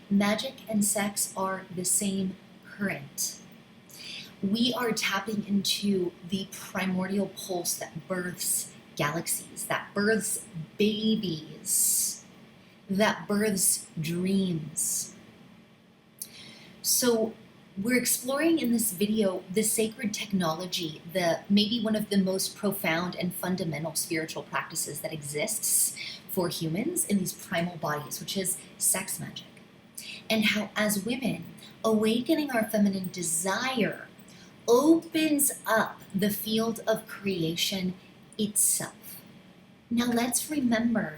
magic and sex are the same current. We are tapping into the primordial pulse that births galaxies, that births babies, that births dreams. So we're exploring in this video the sacred technology, maybe one of the most profound and fundamental spiritual practices that exists for humans in these primal bodies, which is sex magic. And how, as women, awakening our feminine desire opens up the field of creation itself. Now let's remember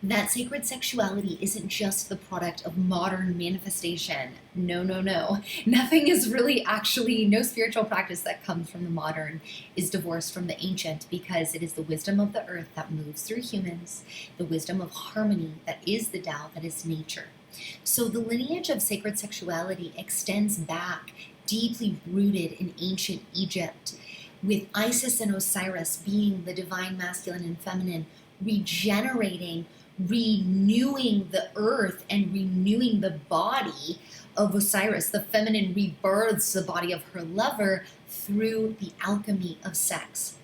that sacred sexuality isn't just the product of modern manifestation. No. Nothing is really actually, no spiritual practice that comes from the modern is divorced from the ancient, because it is the wisdom of the earth that moves through humans, the wisdom of harmony that is the Tao, that is nature. So the lineage of sacred sexuality extends back, deeply rooted in ancient Egypt, with Isis and Osiris being the divine masculine and feminine, regenerating, renewing the earth and renewing the body of Osiris. The feminine rebirths the body of her lover through the alchemy of sex.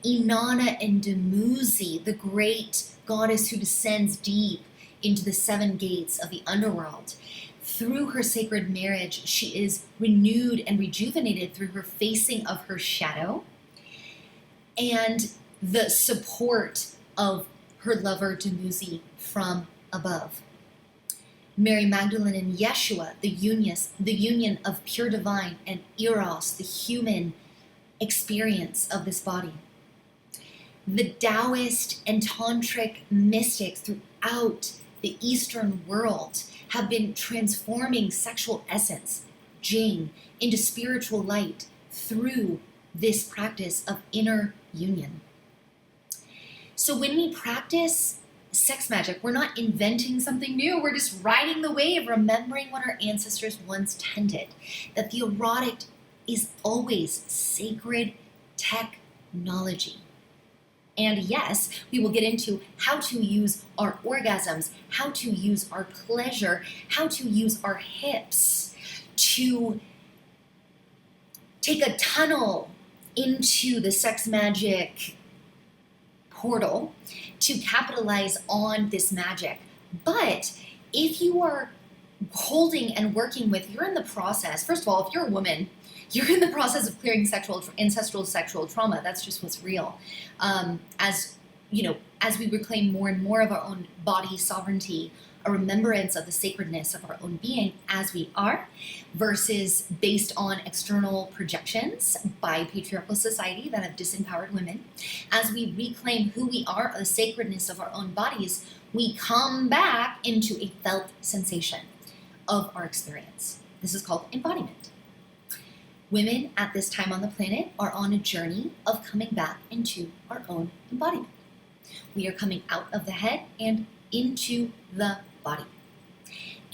Inanna and Dumuzi, the great goddess who descends deep into the seven gates of the underworld. Through her sacred marriage, she is renewed and rejuvenated through her facing of her shadow and the support of her lover Dumuzi from above. Mary Magdalene and Yeshua, the union of pure divine and eros, the human experience of this body. The Taoist and Tantric mystics throughout the Eastern world have been transforming sexual essence, Jing, into spiritual light through this practice of inner union. So when we practice sex magic, we're not inventing something new. We're just riding the wave, remembering what our ancestors once tended, that the erotic is always sacred technology. And yes, we will get into how to use our orgasms, how to use our pleasure, how to use our hips to take a tunnel into the sex magic portal to capitalize on this magic. But if you are holding and working with, you're in the process, first of all, if you're a woman, you're in the process of clearing ancestral sexual trauma. That's just what's real. As we reclaim more and more of our own body sovereignty, a remembrance of the sacredness of our own being as we are, versus based on external projections by patriarchal society that have disempowered women. As we reclaim who we are, the sacredness of our own bodies, we come back into a felt sensation of our experience. This is called embodiment. Women at this time on the planet are on a journey of coming back into our own embodiment. We are coming out of the head and into the body.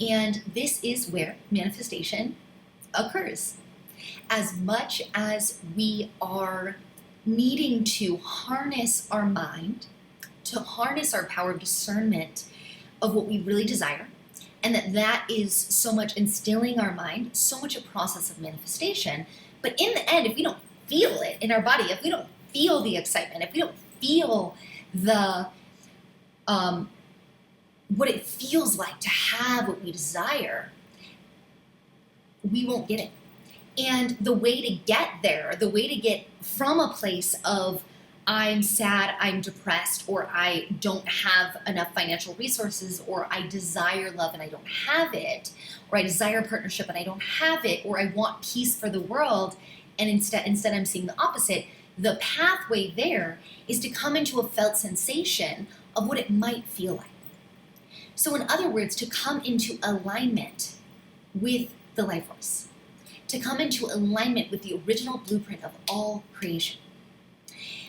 And this is where manifestation occurs. As much as we are needing to harness our mind, to harness our power of discernment of what we really desire, and that is so much instilling our mind, so much a process of manifestation. But in the end, if we don't feel it in our body, if we don't feel the excitement, if we don't feel the what it feels like to have what we desire, we won't get it. And the way to get there, the way to get from a place of I'm sad, I'm depressed, or I don't have enough financial resources, or I desire love and I don't have it, or I desire partnership and I don't have it, or I want peace for the world, and instead I'm seeing the opposite. The pathway there is to come into a felt sensation of what it might feel like. So in other words, to come into alignment with the life force, to come into alignment with the original blueprint of all creation.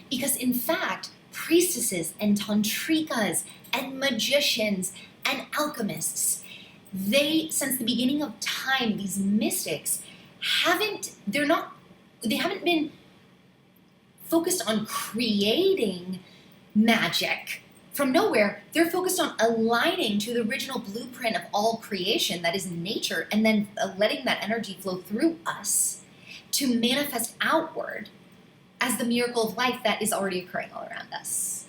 Because in fact, priestesses and tantrikas and magicians and alchemists, since the beginning of time, these mystics haven't been focused on creating magic from nowhere, they're focused on aligning to the original blueprint of all creation, that is nature, and then letting that energy flow through us to manifest outward as the miracle of life that is already occurring all around us.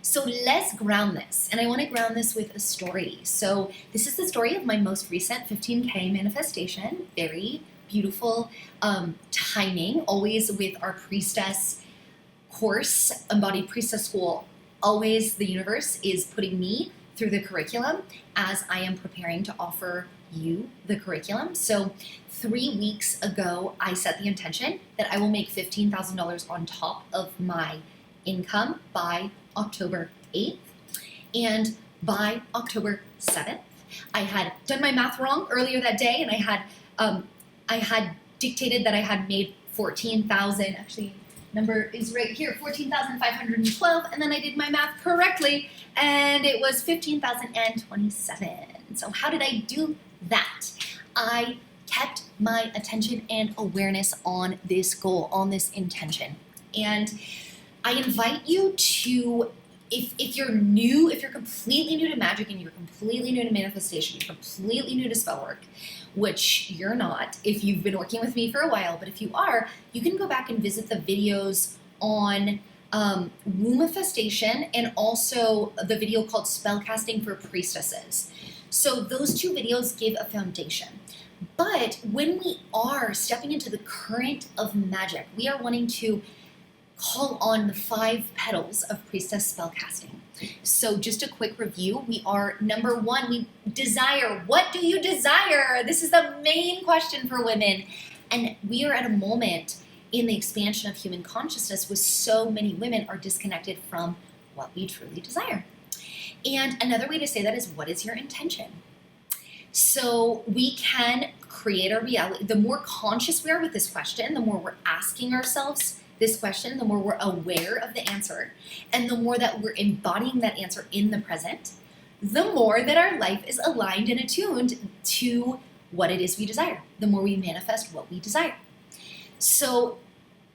So let's ground this, and I want to ground this with a story. So this is the story of my most recent 15K manifestation. Very beautiful timing, always with our Priestess course, Embodied Priestess School. Always the universe is putting me through the curriculum as I am preparing to offer you the curriculum. So 3 weeks ago, I set the intention that I will make $15,000 on top of my income by October 8th. And by October 7th, I had done my math wrong earlier that day, and I had dictated that I had made 14,000, actually number is right here, 14,512, and then I did my math correctly, and it was 15,027. So how did I do that? I kept my attention and awareness on this goal, on this intention. And I invite you to, if you're new, if you're completely new to magic and you're completely new to manifestation, you're completely new to spell work, which you're not if you've been working with me for a while, but if you are, you can go back and visit the videos on womb manifestation and also the video called Spellcasting for Priestesses. So those 2 videos give a foundation. But when we are stepping into the current of magic, we are wanting to call on the 5 petals of Priestess Spellcasting. So just a quick review. We are, number 1, we desire. What do you desire? This is the main question for women. And we are at a moment in the expansion of human consciousness where so many women are disconnected from what we truly desire. And another way to say that is, what is your intention? So we can create our reality. The more conscious we are with this question, the more we're asking ourselves this question, the more we're aware of the answer, and the more that we're embodying that answer in the present, the more that our life is aligned and attuned to what it is we desire, the more we manifest what we desire. So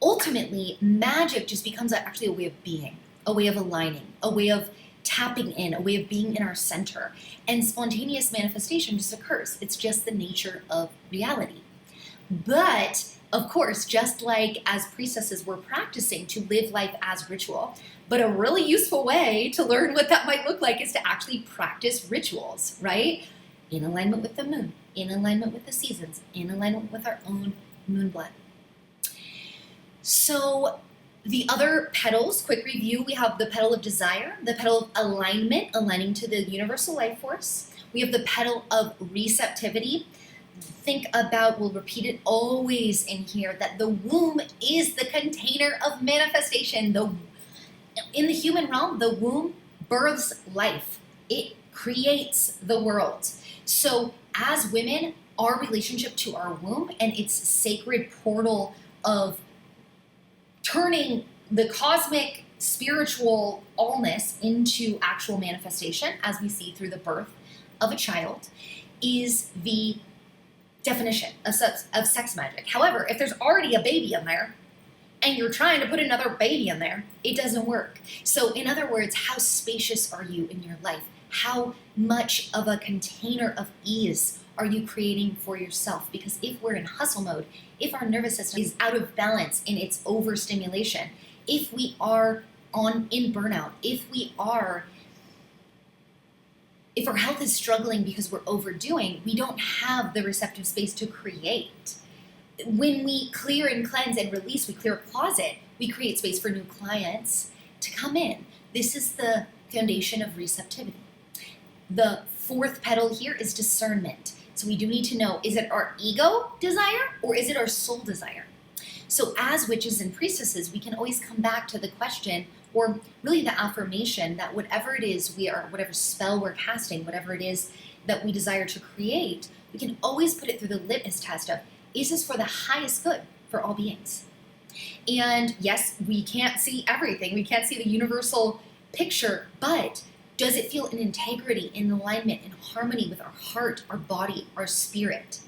ultimately, magic just becomes actually a way of being, a way of aligning, a way of tapping in, a way of being in our center. And spontaneous manifestation just occurs. It's just the nature of reality. But of course, just like as priestesses, we're practicing to live life as ritual. But a really useful way to learn what that might look like is to actually practice rituals, right? In alignment with the moon, in alignment with the seasons, in alignment with our own moon blood. So the other petals, quick review, we have the petal of desire, the petal of alignment, aligning to the universal life force. We have the petal of receptivity. Think about, we'll repeat it always in here, that the womb is the container of manifestation. In the human realm, the womb births life. It creates the world. So as women, our relationship to our womb and its sacred portal of turning the cosmic spiritual allness into actual manifestation, as we see through the birth of a child, is the definition of sex magic. However, if there's already a baby in there and you're trying to put another baby in there, it doesn't work. So in other words, how spacious are you in your life? How much of a container of ease are you creating for yourself? Because if we're in hustle mode, if our nervous system is out of balance in its overstimulation, if we are in burnout, if our health is struggling because we're overdoing, we don't have the receptive space to create. When we clear and cleanse and release, we clear a closet, we create space for new clients to come in. This is the foundation of receptivity. The 4th petal here is discernment. So we do need to know, is it our ego desire or is it our soul desire? So as witches and priestesses, we can always come back to the question, or really the affirmation, that whatever it is we are, whatever spell we're casting, whatever it is that we desire to create, we can always put it through the litmus test of, is this for the highest good for all beings? And yes, we can't see everything. We can't see the universal picture, but does it feel in integrity, in alignment, in harmony with our heart, our body, our spirit?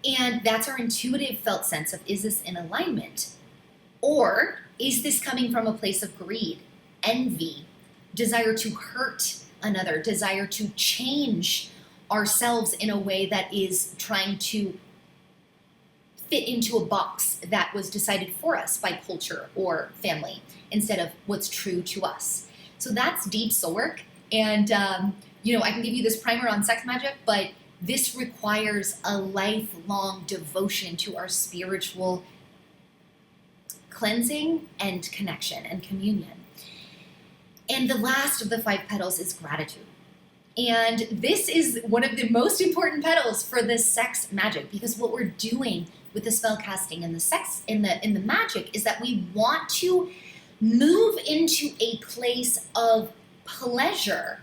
And that's our intuitive felt sense of, is this in alignment? Or is this coming from a place of greed, envy, desire to hurt another, desire to change ourselves in a way that is trying to fit into a box that was decided for us by culture or family instead of what's true to us. So that's deep soul work. And, I can give you this primer on sex magic, but this requires a lifelong devotion to our spiritual cleansing and connection and communion. And the last of the 5 petals is gratitude. And this is one of the most important petals for this sex magic, because what we're doing with the spell casting and the sex in the magic is that we want to move into a place of pleasure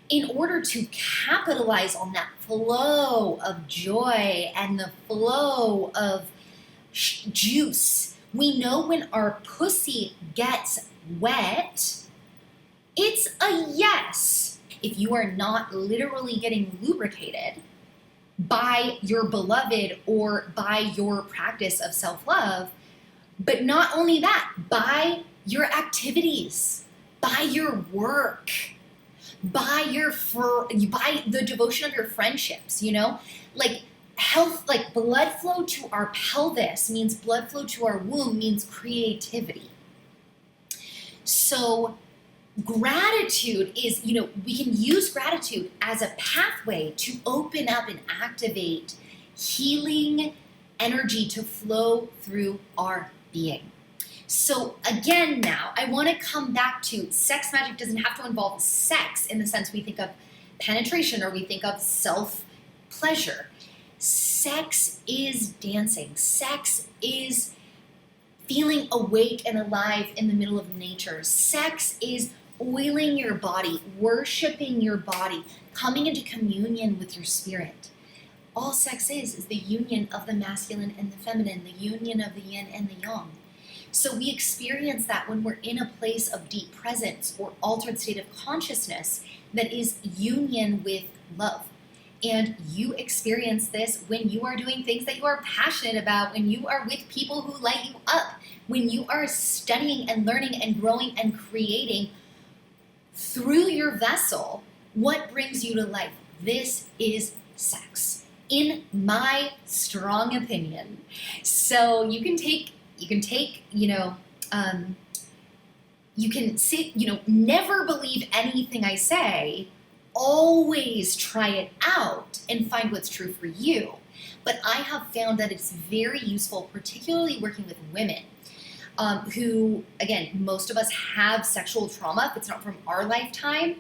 in order to capitalize on that flow of joy and the flow of juice. We know when our pussy gets wet, it's a yes. If you are not literally getting lubricated by your beloved or by your practice of self-love, but not only that, by your activities, by your work, by the devotion of your friendships, like health, like blood flow to our pelvis means blood flow to our womb means creativity. So gratitude is, we can use gratitude as a pathway to open up and activate healing energy to flow through our being. So again, now I want to come back to sex magic doesn't have to involve sex in the sense we think of penetration or we think of self-pleasure. Sex is dancing. Sex is feeling awake and alive in the middle of nature. Sex is oiling your body, worshiping your body, coming into communion with your spirit. All sex is the union of the masculine and the feminine, the union of the yin and the yang. So we experience that when we're in a place of deep presence or altered state of consciousness that is union with love. And you experience this when you are doing things that you are passionate about, when you are with people who light you up, when you are studying and learning and growing and creating through your vessel what brings you to life. This is sex, in my strong opinion. So you can take, you can sit, never believe anything I say, always try it out and find what's true for you. But I have found that it's very useful, particularly working with women who, again, most of us have sexual trauma. If it's not from our lifetime,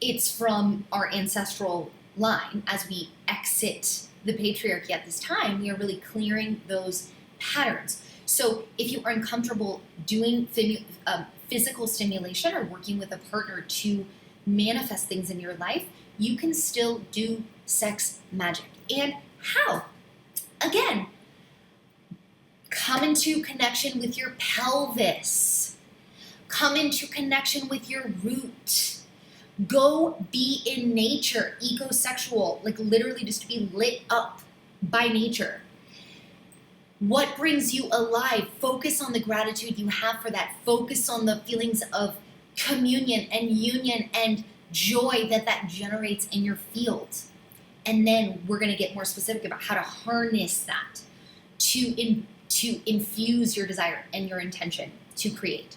it's from our ancestral line. As we exit the patriarchy at this time, we are really clearing those patterns. So if you are uncomfortable doing physical stimulation or working with a partner to manifest things in your life, you can still do sex magic. And how? Again, come into connection with your pelvis. Come into connection with your root. Go be in nature, ecosexual, like literally just to be lit up by nature. What brings you alive? Focus on the gratitude you have for that. Focus on the feelings of communion and union and joy that generates in your field. And then we're going to get more specific about how to harness that to infuse your desire and your intention to create.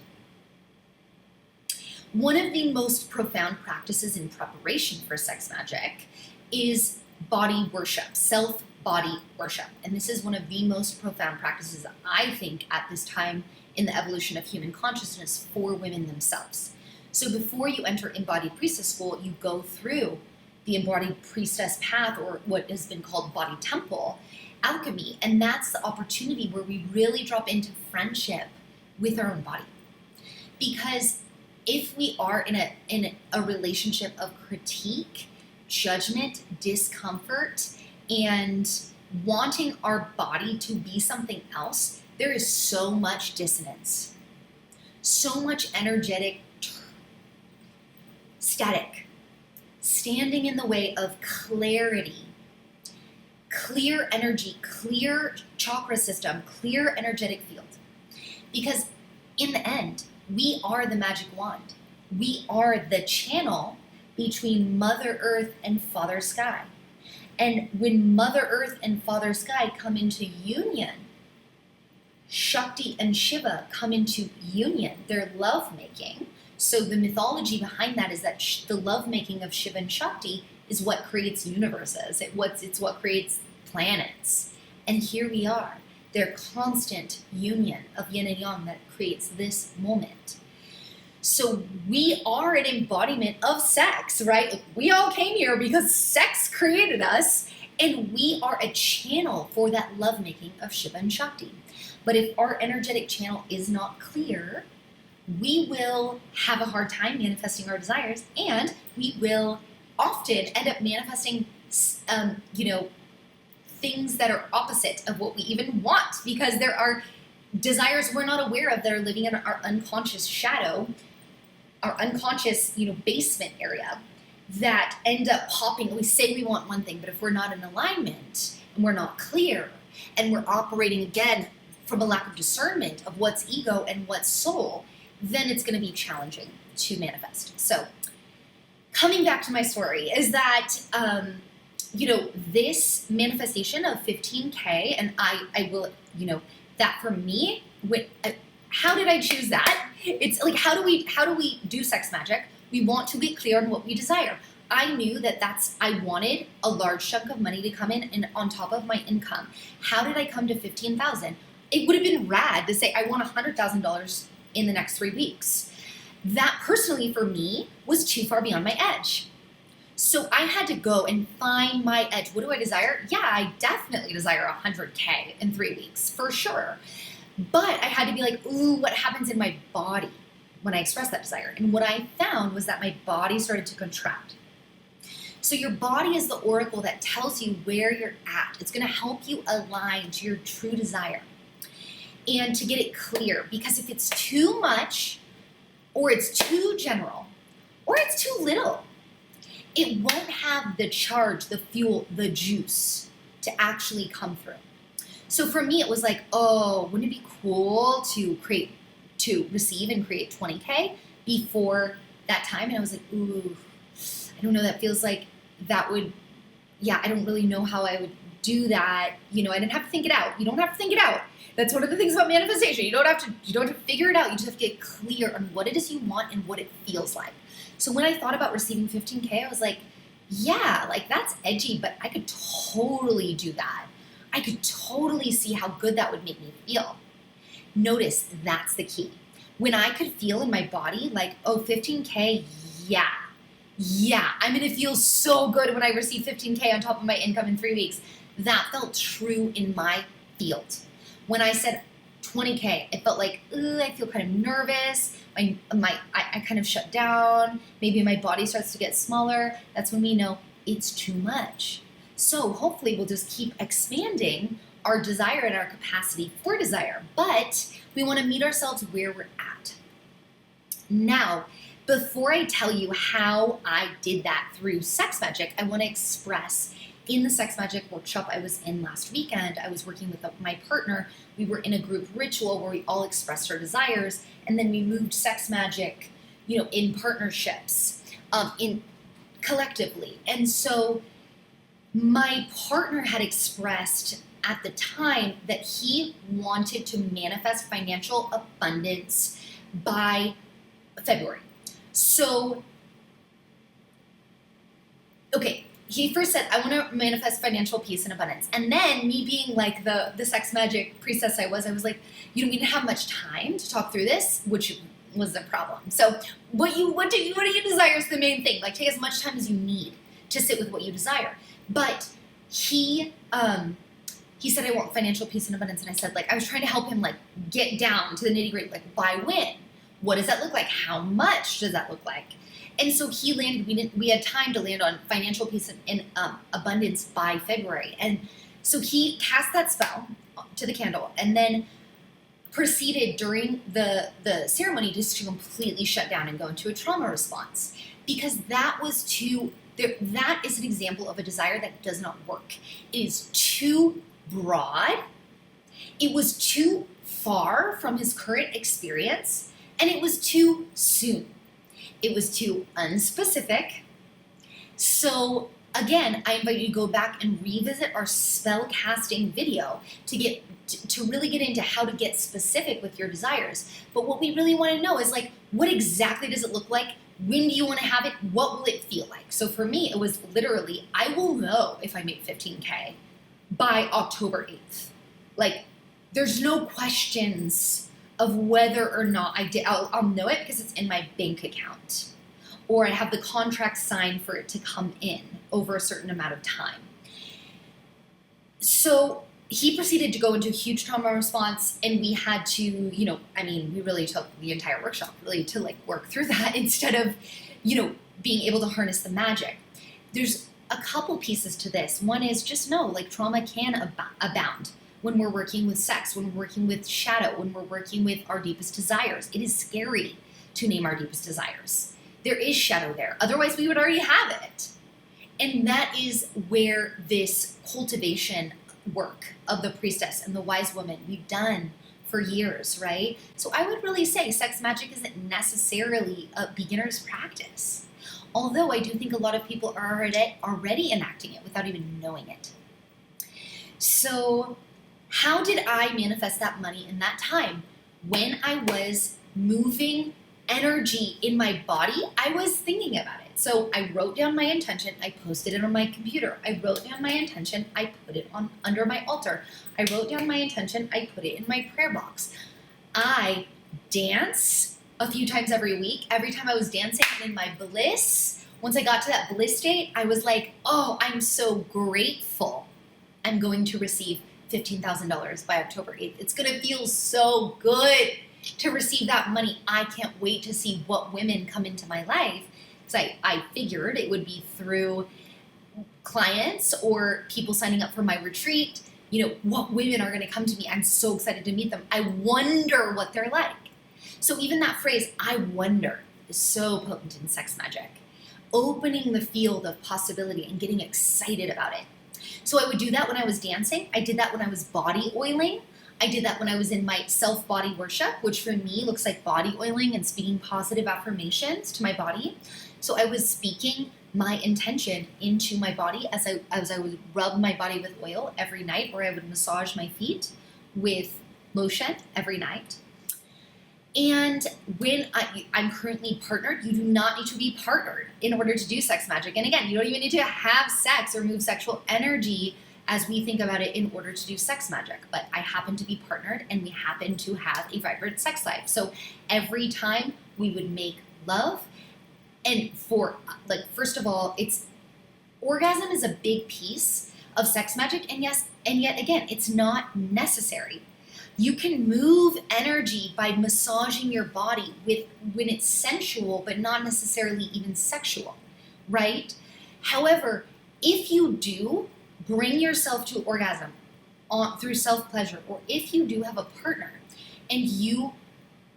One of the most profound practices in preparation for sex magic is body worship, self-body worship. And this is one of the most profound practices, I think, at this time in the evolution of human consciousness for women themselves. So before you enter Embodied Priestess School, you go through the Embodied Priestess path, or what has been called Body Temple alchemy. And that's the opportunity where we really drop into friendship with our own body. Because if we are in a relationship of critique, judgment, discomfort, and wanting our body to be something else, there is so much dissonance, so much energetic static, standing in the way of clarity, clear energy, clear chakra system, clear energetic field. Because in the end, we are the magic wand. We are the channel between Mother Earth and Father Sky. And when Mother Earth and Father Sky come into union, Shakti and Shiva come into union. They're lovemaking. So the mythology behind that is that the lovemaking of Shiva and Shakti is what creates universes. It's what creates planets. And here we are. Their constant union of yin and yang that creates this moment. So we are an embodiment of sex, right? We all came here because sex created us, and we are a channel for that lovemaking of Shiva and Shakti. But if our energetic channel is not clear, we will have a hard time manifesting our desires, and we will often end up manifesting, things that are opposite of what we even want, because there are desires we're not aware of that are living in our unconscious shadow, our unconscious, basement area, that end up popping. We say we want one thing, but if we're not in alignment and we're not clear and we're operating again from a lack of discernment of what's ego and what's soul, then it's going to be challenging to manifest. So coming back to my story is that, this manifestation of 15K, and I will, that for me, how did I choose that? It's like, how do we do sex magic? We want to get clear on what we desire. I knew I wanted a large chunk of money to come in and on top of my income. How did I come to 15,000? It would have been rad to say, I want $100,000 in the next 3 weeks. That personally for me was too far beyond my edge. So I had to go and find my edge. What do I desire? Yeah, I definitely desire 100K in 3 weeks, for sure. But I had to be like, ooh, what happens in my body when I express that desire? And what I found was that my body started to contract. So your body is the oracle that tells you where you're at. It's going to help you align to your true desire and to get it clear. Because if it's too much, or it's too general, or it's too little, it won't have the charge, the fuel, the juice to actually come through. So for me, it was like, oh, wouldn't it be cool to receive and create 20K before that time? And I was like, ooh, I don't know. That feels like that would, I don't really know how I would do that. I didn't have to think it out. You don't have to think it out. That's one of the things about manifestation. You don't have to figure it out. You just have to get clear on what it is you want and what it feels like. So when I thought about receiving 15K, I was like, yeah, like that's edgy, but I could totally do that. I could totally see how good that would make me feel. Notice that's the key. When I could feel in my body like, oh, 15K, yeah, I'm going to feel so good when I receive 15K on top of my income in 3 weeks. That felt true in my field. When I said 20K, it felt like, I feel kind of nervous. I kind of shut down. Maybe my body starts to get smaller. That's when we know it's too much. So hopefully we'll just keep expanding our desire and our capacity for desire. But we want to meet ourselves where we're at. Now, before I tell you how I did that through sex magic, I want to express in the sex magic workshop I was in last weekend, I was working with my partner. We were in a group ritual where we all expressed our desires, and then we moved sex magic, in partnerships, in collectively. And so my partner had expressed at the time that he wanted to manifest financial abundance by February. So, okay. He first said, I want to manifest financial peace and abundance. And then me being like the sex magic priestess I was like, we didn't have much time to talk through this, which was the problem. So what do you desire is the main thing. Like, take as much time as you need to sit with what you desire. But he said, I want financial peace and abundance. And I said, I was trying to help him, get down to the nitty gritty, by when? What does that look like? How much does that look like? And so he landed, we had time to land on financial peace and abundance by February. And so he cast that spell to the candle and then proceeded during the ceremony just to completely shut down and go into a trauma response. Because that is an example of a desire that does not work. It is too broad. It was too far from his current experience, and it was too soon. It was too unspecific. So again, I invite you to go back and revisit our spellcasting video to really get into how to get specific with your desires. But what we really want to know is like, what exactly does it look like? When do you want to have it? What will it feel like? So for me, it was literally, I will know if I make 15K by October 8th. Like, there's no questions of whether or not I did. I'll know it because it's in my bank account, or I have the contract signed for it to come in over a certain amount of time. So he proceeded to go into a huge trauma response, and we had to, we really took the entire workshop really to like work through that instead of, being able to harness the magic. There's a couple pieces to this. One is just know, like, trauma can abound when we're working with sex, when we're working with shadow, when we're working with our deepest desires. It is scary to name our deepest desires. There is shadow there. Otherwise, we would already have it. And that is where this cultivation work of the priestess and the wise woman we've done for years, right? So I would really say sex magic isn't necessarily a beginner's practice. Although I do think a lot of people are already enacting it without even knowing it. So how did I manifest that money in that time? When I was moving energy in my body, I was thinking about it. So I wrote down my intention, I posted it on my computer. I wrote down my intention, I put it on under my altar. I wrote down my intention, I put it in my prayer box. I dance a few times every week. Every time I was dancing in my bliss, once I got to that bliss state, I was like, oh, I'm so grateful I'm going to receive $15,000 by October 8th. It's going to feel so good to receive that money. I can't wait to see what women come into my life. So I figured it would be through clients or people signing up for my retreat. What women are going to come to me. I'm so excited to meet them. I wonder what they're like. So even that phrase, I wonder, is so potent in sex magic. Opening the field of possibility and getting excited about it. So I would do that when I was dancing. I did that when I was body oiling. I did that when I was in my self-body worship, which for me looks like body oiling and speaking positive affirmations to my body. So I was speaking my intention into my body as I would rub my body with oil every night, or I would massage my feet with lotion every night. And when I'm currently partnered, you do not need to be partnered in order to do sex magic. And again, you don't even need to have sex or move sexual energy as we think about it in order to do sex magic. But I happen to be partnered, and we happen to have a vibrant sex life. So every time we would make love, and first of all, orgasm is a big piece of sex magic, and yet again, it's not necessary. You can move energy by massaging your body when it's sensual, but not necessarily even sexual, right? However, if you do bring yourself to orgasm through self-pleasure, or if you do have a partner and you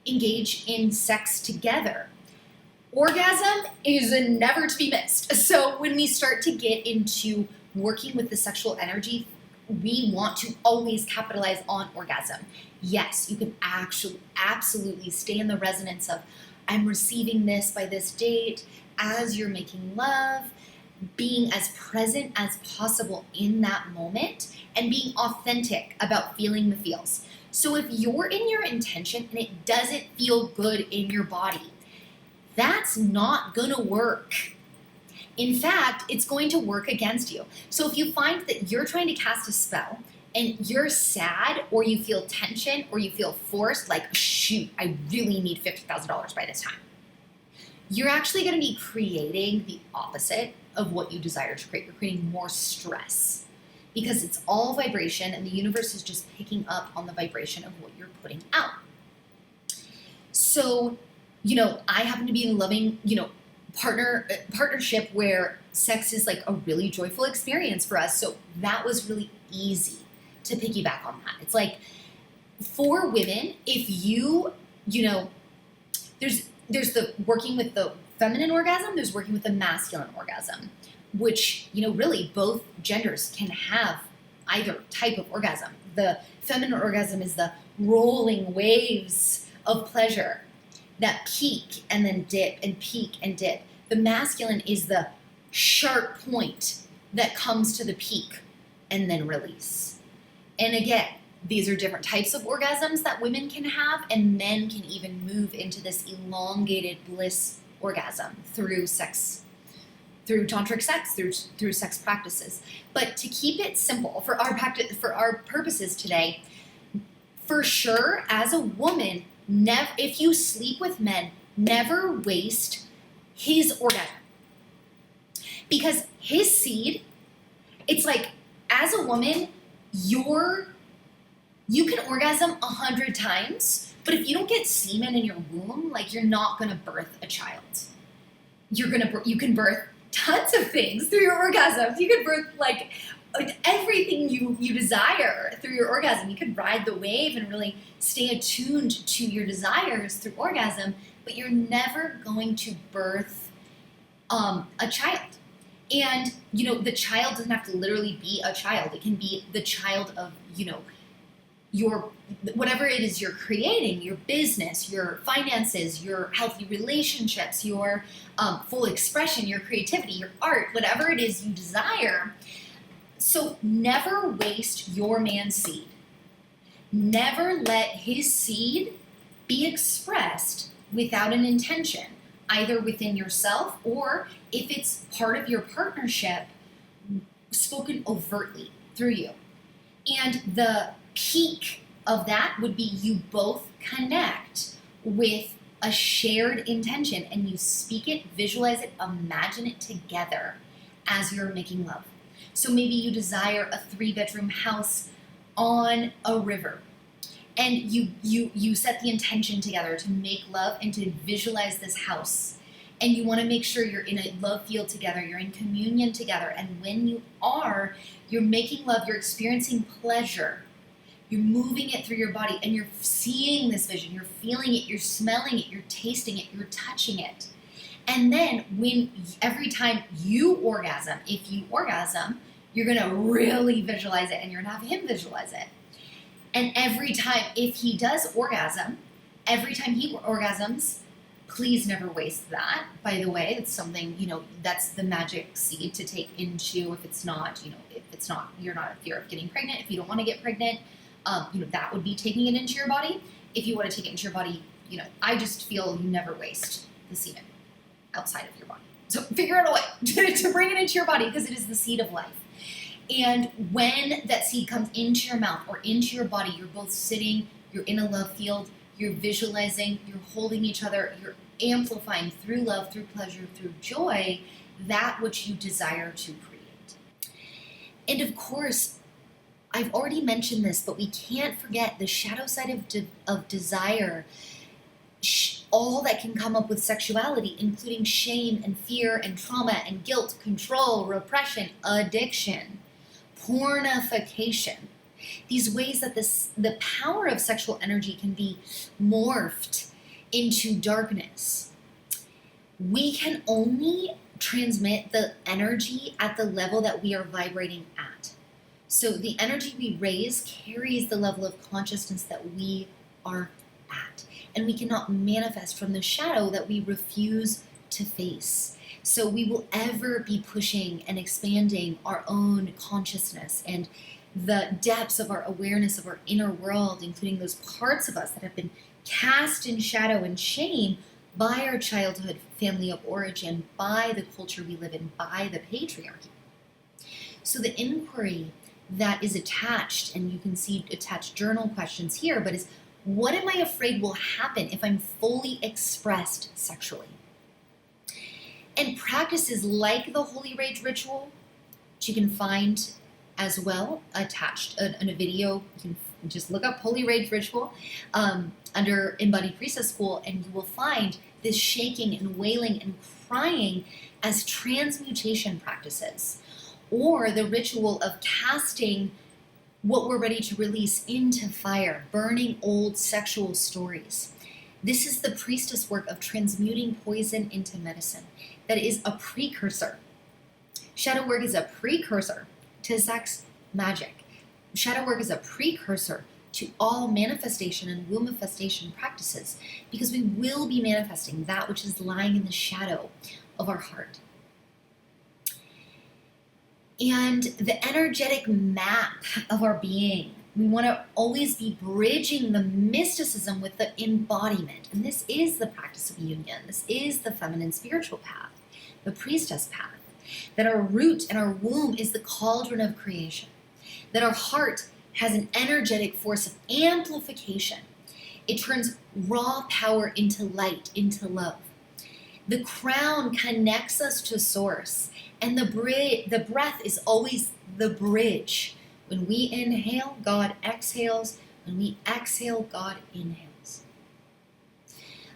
engage in sex together, orgasm is never to be missed. So when we start to get into working with the sexual energy, we want to always capitalize on orgasm. Yes, you can actually absolutely stay in the resonance of, I'm receiving this by this date, as you're making love, being as present as possible in that moment, and being authentic about feeling the feels. So if you're in your intention and it doesn't feel good in your body, that's not gonna work. In fact, it's going to work against you. So if you find that you're trying to cast a spell and you're sad, or you feel tension, or you feel forced, like, shoot, I really need $50,000 by this time, you're actually going to be creating the opposite of what you desire to create. You're creating more stress, because it's all vibration, and the universe is just picking up on the vibration of what you're putting out. So, I happen to be in a loving, partnership where sex is like a really joyful experience for us. So that was really easy to piggyback on that. It's like, for women, if there's the working with the feminine orgasm, there's working with the masculine orgasm, which, really both genders can have either type of orgasm. The feminine orgasm is the rolling waves of pleasure. that peak and then dip and peak and dip. The masculine is the sharp point that comes to the peak and then release. And again, these are different types of orgasms that women can have, and men can even move into this elongated bliss orgasm through sex, through tantric sex, through sex practices. But to keep it simple for our practice, for our purposes today, for sure, as a woman, if you sleep with men, never waste his orgasm. Because his seed, it's like, as a woman, you can orgasm 100 times, but if you don't get semen in your womb, like, you're not gonna birth a child. You can birth tons of things through your orgasms. You can birth like everything you desire through your orgasm. You can ride the wave and really stay attuned to your desires through orgasm, but you're never going to birth a child. And, the child doesn't have to literally be a child. It can be the child of, your, whatever it is you're creating, your business, your finances, your healthy relationships, your full expression, your creativity, your art, whatever it is you desire. So never waste your man's seed. Never let his seed be expressed without an intention, either within yourself or, if it's part of your partnership, spoken overtly through you. And the peak of that would be you both connect with a shared intention, and you speak it, visualize it, imagine it together as you're making love. So maybe you desire a 3-bedroom house on a river, and you set the intention together to make love and to visualize this house. And you want to make sure you're in a love field together, you're in communion together, and when you're making love, you're experiencing pleasure. You're moving it through your body, and you're seeing this vision, you're feeling it, you're smelling it, you're tasting it, you're touching it. And then every time you orgasm, if you orgasm, you're going to really visualize it, and you're going to have him visualize it. And every time, if he does orgasm, every time he orgasms, please never waste that. By the way, it's something, that's the magic seed to take into, if it's not, you're not in fear of getting pregnant, if you don't want to get pregnant, that would be taking it into your body. If you want to take it into your body, I just feel you never waste the semen outside of your body. So figure out a way to bring it into your body, because it is the seed of life. And when that seed comes into your mouth or into your body, you're both sitting, you're in a love field, you're visualizing, you're holding each other, you're amplifying through love, through pleasure, through joy, that which you desire to create. And of course, I've already mentioned this, but we can't forget the shadow side of desire, all that can come up with sexuality, including shame and fear and trauma and guilt, control, repression, addiction, pornification. These ways that the power of sexual energy can be morphed into darkness. We can only transmit the energy at the level that we are vibrating at. So the energy we raise carries the level of consciousness that we are at. And we cannot manifest from the shadow that we refuse to face. So we will ever be pushing and expanding our own consciousness and the depths of our awareness of our inner world, including those parts of us that have been cast in shadow and shame by our childhood family of origin, by the culture we live in, by the patriarchy. So the inquiry that is attached, and you can see attached journal questions here, but is, what am I afraid will happen if I'm fully expressed sexually? And practices like the Holy Rage ritual, which you can find as well attached in a video. You can just look up Holy Rage ritual under Embodied Priestess School, and you will find this shaking and wailing and crying as transmutation practices, or the ritual of casting what we're ready to release into fire, burning old sexual stories. This is the priestess work of transmuting poison into medicine. That is a precursor. Shadow work is a precursor to sex magic. Shadow work is a precursor to all manifestation and wombifestation practices, because we will be manifesting that which is lying in the shadow of our heart. And the energetic map of our being, we want to always be bridging the mysticism with the embodiment. And this is the practice of union. This is the feminine spiritual path, the priestess path. That our root and our womb is the cauldron of creation. That our heart has an energetic force of amplification. It turns raw power into light, into love. The crown connects us to source, and the breath is always the bridge. When we inhale, God exhales. When we exhale, God inhales.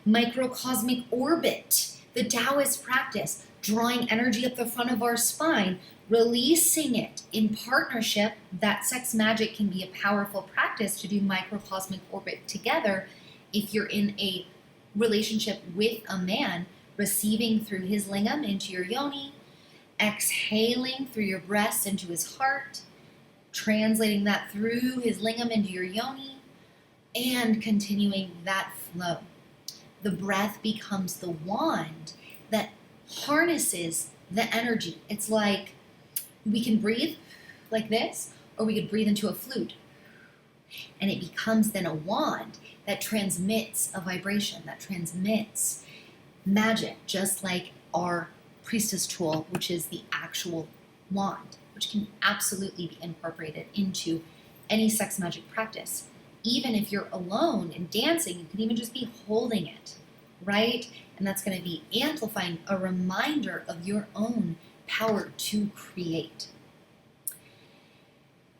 Microcosmic orbit, the Taoist practice, drawing energy up the front of our spine, releasing it in partnership. That sex magic can be a powerful practice to do microcosmic orbit together. If you're in a relationship with a man, receiving through his lingam into your yoni, exhaling through your breast into his heart, translating that through his lingam into your yoni, and continuing that flow. The breath becomes the wand that harnesses the energy. It's like we can breathe like this, or we could breathe into a flute. And it becomes then a wand that transmits a vibration, that transmits magic, just like our priestess tool, which is the actual wand, which can absolutely be incorporated into any sex magic practice. Even if you're alone and dancing, you can even just be holding it, right? And that's going to be amplifying a reminder of your own power to create.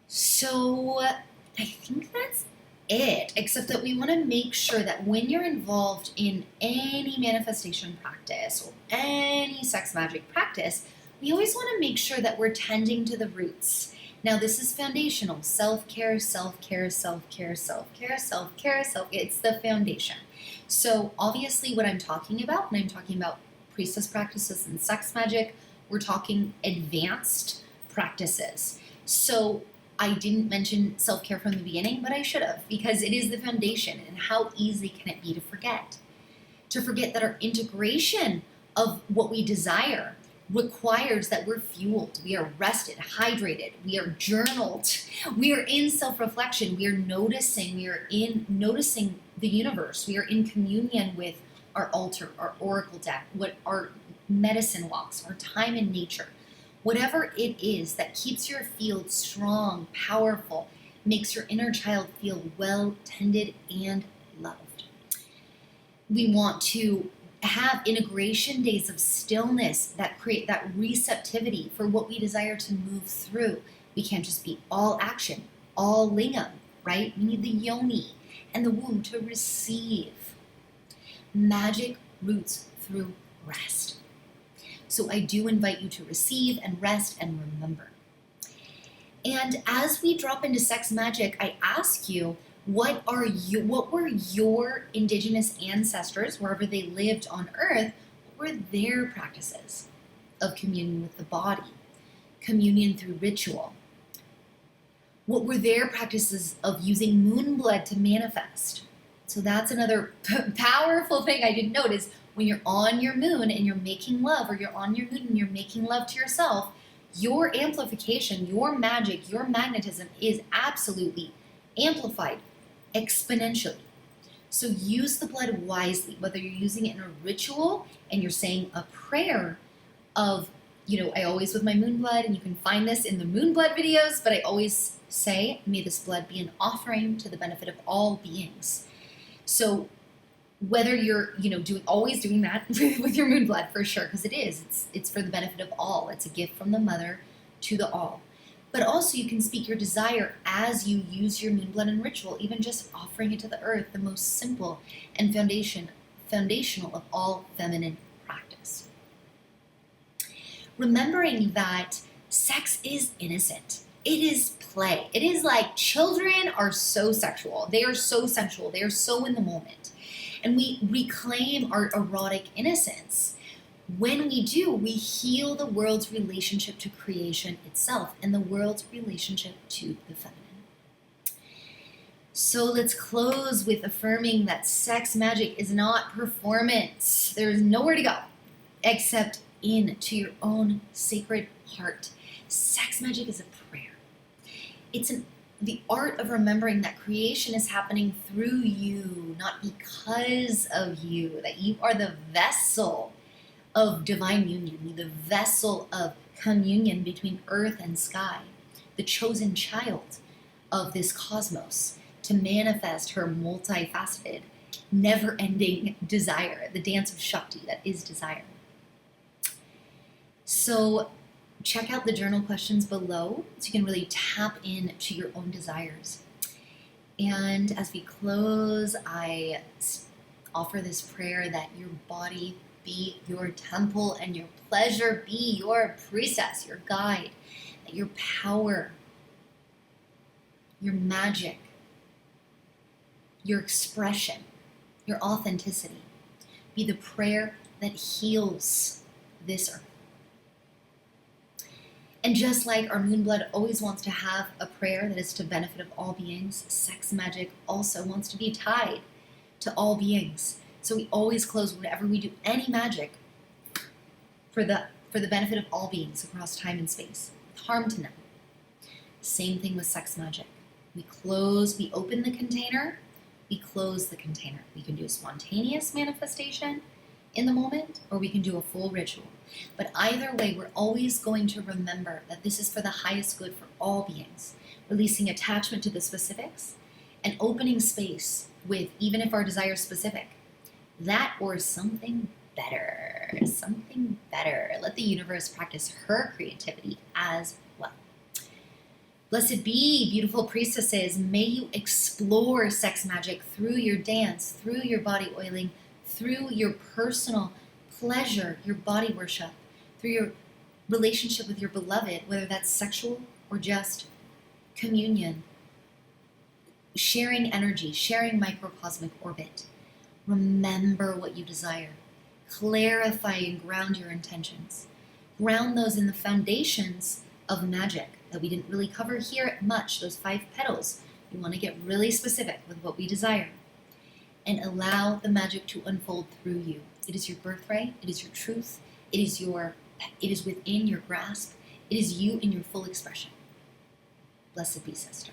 So I think that's it, except that we want to make sure that when you're involved in any manifestation practice or any sex magic practice, we always want to make sure that we're tending to the roots. Now, this is foundational. Self-care, self-care, self-care, self-care, self-care, it's the foundation. So obviously what I'm talking about when I'm talking about priestess practices and sex magic, we're talking advanced practices. So I didn't mention self-care from the beginning, but I should have, because it is the foundation. And how easy can it be to forget? To forget that our integration of what we desire requires that we're fueled, we are rested, hydrated, we are journaled, we are in self-reflection, we are noticing the universe, we are in communion with our altar, our oracle deck, what our medicine walks, our time in nature. Whatever it is that keeps your field strong, powerful, makes your inner child feel well tended and loved. We want to have integration days of stillness that create that receptivity for what we desire to move through. We can't just be all action, all lingam, right? We need the yoni and the womb to receive. Magic roots through rest. So I do invite you to receive and rest and remember. And as we drop into sex magic, I ask you, what were your indigenous ancestors, wherever they lived on earth, what were their practices of communion with the body, communion through ritual? What were their practices of using moon blood to manifest? So that's another powerful thing I did notice. When you're on your moon and you're making love, or you're on your moon and you're making love to yourself, your amplification, your magic, your magnetism is absolutely amplified exponentially. So use the blood wisely, whether you're using it in a ritual and you're saying a prayer of, I always with my moon blood, and you can find this in the moon blood videos, but I always say, may this blood be an offering to the benefit of all beings. So whether you're, always doing that with your moon blood, for sure, because it's for the benefit of all. It's a gift from the mother to the all. But also you can speak your desire as you use your moon blood in ritual, even just offering it to the earth, the most simple and foundational of all feminine practice. Remembering that sex is innocent. It is play. It is like children are so sexual. They are so sensual. They are so in the moment. And we reclaim our erotic innocence. When we do, we heal the world's relationship to creation itself and the world's relationship to the feminine. So let's close with affirming that sex magic is not performance. There's nowhere to go except into your own sacred heart. Sex magic is a prayer. It's the art of remembering that creation is happening through you, not because of you, that you are the vessel of divine union, the vessel of communion between earth and sky, the chosen child of this cosmos to manifest her multifaceted, never-ending desire, the dance of Shakti that is desire. So check out the journal questions below so you can really tap into your own desires. And as we close, I offer this prayer that your body be your temple and your pleasure be your priestess, your guide, that your power, your magic, your expression, your authenticity be the prayer that heals this earth. And just like our moon blood always wants to have a prayer that is to benefit of all beings, sex magic also wants to be tied to all beings. So we always close whenever we do any magic for the benefit of all beings across time and space, with harm to none. Same thing with sex magic. We close, we open the container, we close the container. We can do a spontaneous manifestation in the moment, or we can do a full ritual. But either way, we're always going to remember that this is for the highest good for all beings, releasing attachment to the specifics and opening space with, even if our desire is specific, that or something better, something better. Let the universe practice her creativity as well. Blessed be, beautiful priestesses. May you explore sex magic through your dance, through your body oiling, through your personal pleasure, your body worship, through your relationship with your beloved, whether that's sexual or just communion, sharing energy, sharing microcosmic orbit. Remember what you desire. Clarify and ground your intentions. Ground those in the foundations of magic that we didn't really cover here much, those 5 petals. We want to get really specific with what we desire and allow the magic to unfold through you. It is your birthright. It is your truth. It is within your grasp. It is you in your full expression. Blessed be, sister.